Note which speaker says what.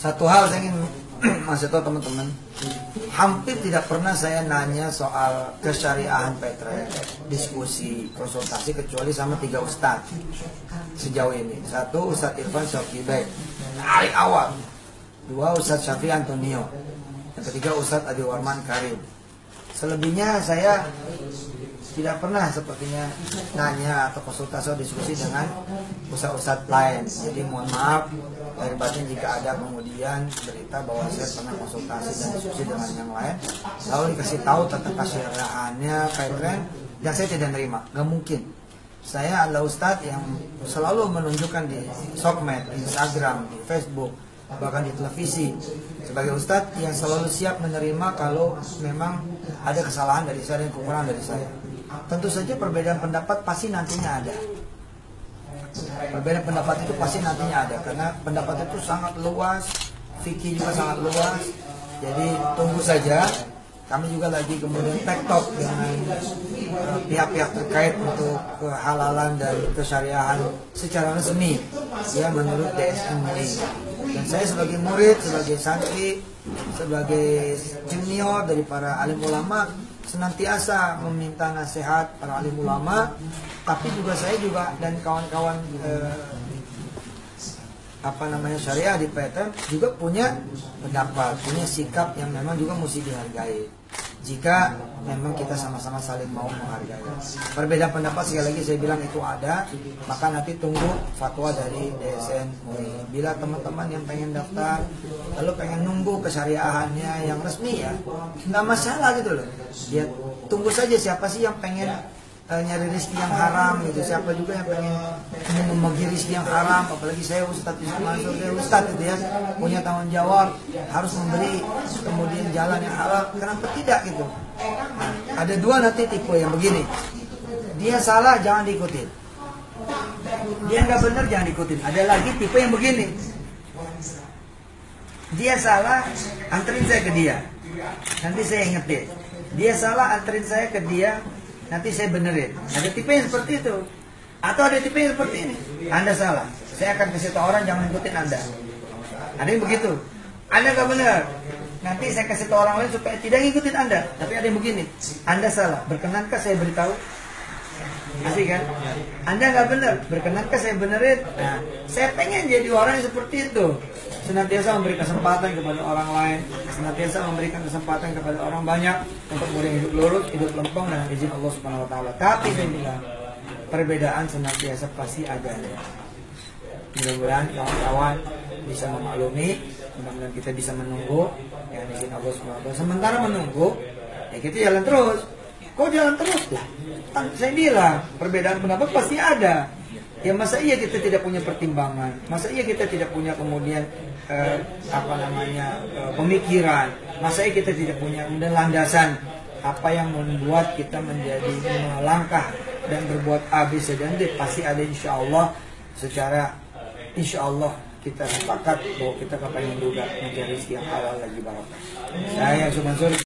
Speaker 1: Satu hal saya ingin masih tahu teman-teman, hampir tidak pernah saya nanya soal kesyariahan Petre, diskusi, konsultasi kecuali sama 3 ustadz sejauh ini. 1 Ustadz Irfan Syafii dari awal, 2 Ustadz Syafii Antonio, yang ketiga Ustadz Adi Warman Karim. Selebihnya saya tidak pernah sepertinya nanya atau konsultasi atau diskusi dengan ustadz-ustadz lain. Jadi mohon maaf lahir batin jika ada kemudian berita bahwa saya pernah konsultasi dan diskusi dengan yang lain lalu dikasih tahu tentang kesyariahannya Petre dan saya tidak nerima. Gak mungkin. Saya adalah ustadz yang selalu menunjukkan di sosmed, di Instagram, di Facebook, bahkan di televisi sebagai ustadz yang selalu siap menerima kalau memang ada kesalahan dari saya dan kekurangan dari saya. Tentu saja perbedaan pendapat pasti nantinya ada. Perbedaan pendapat itu pasti nantinya ada karena pendapat itu sangat luas, fikih juga sangat luas. Jadi tunggu saja. Kami juga lagi kemudian tektok dengan pihak-pihak terkait untuk kehalalan dan kesyariahan secara resmi ya menurut DSN MUI. Dan saya sebagai murid, sebagai santri, sebagai junior dari para alim ulama senantiasa meminta nasihat para alim ulama, tapi juga saya juga dan kawan-kawan syariah di Petre juga punya pendapat, punya sikap yang memang juga mesti dihargai. Jika memang kita sama-sama saling mau menghargai. Perbedaan pendapat sekali lagi saya bilang itu ada, maka nanti tunggu fatwa dari DSN MUI. Bila teman-teman yang pengen daftar, lalu pengen nunggu kesyariahannya yang resmi ya, nggak masalah gitu loh. Ya tunggu saja siapa sih yang pengen nyari rezeki yang haram gitu, siapa juga yang pengen membagi rezeki yang haram, apalagi saya Ustadz Mansur, saya Ustadz gitu ya, punya tanggung jawab harus memberi kemudian jalan yang halal, kenapa tidak gitu. Nah, ada 2 nanti tipe yang begini, dia salah jangan diikutin, dia nggak benar jangan diikutin. Ada lagi tipe yang begini, dia salah anterin saya ke dia, nanti saya ingetin, dia salah anterin saya ke dia, nanti saya benerin. Ada tipe yang seperti itu. Atau ada tipe yang seperti ini. Anda salah, saya akan kasih tahu orang jangan ikutin Anda. Ada yang begitu. Anda nggak benar, nanti saya kasih tahu orang lain supaya tidak ikutin Anda. Tapi ada yang begini, Anda salah, berkenankah saya beritahu? Asik kan? Anda nggak benar, berkenankah saya benerin? Nah, saya pengen jadi orang yang seperti itu. Senantiasa memberi kesempatan kepada orang lain, senantiasa memberikan kesempatan kepada orang banyak untuk kemudian hidup lurus, hidup lempeng dengan izin Allah Subhanahu Wa Taala. Tapi saya bilang perbedaan senantiasa pasti ada. Mudah-mudahan kawan-kawan bisa memaklumi, mudah-mudahan kita bisa menunggu dengan izin Allah Subhanahu Wa Taala. Sementara menunggu, ya kita jalan terus. Kok jalan terus lah? Saya bilang perbedaan pendapat pasti ada. Ya masa iya kita tidak punya pertimbangan, masa iya kita tidak punya kemudian pemikiran, masa iya kita tidak punya kemudian landasan apa yang membuat kita menjadi melangkah dan berbuat A, B, C, dan D. Pasti ada insya Allah, secara insya Allah kita sepakat bahwa kita kepengen juga mencari rezeki yang halal lagi barokah. Saya Mansur.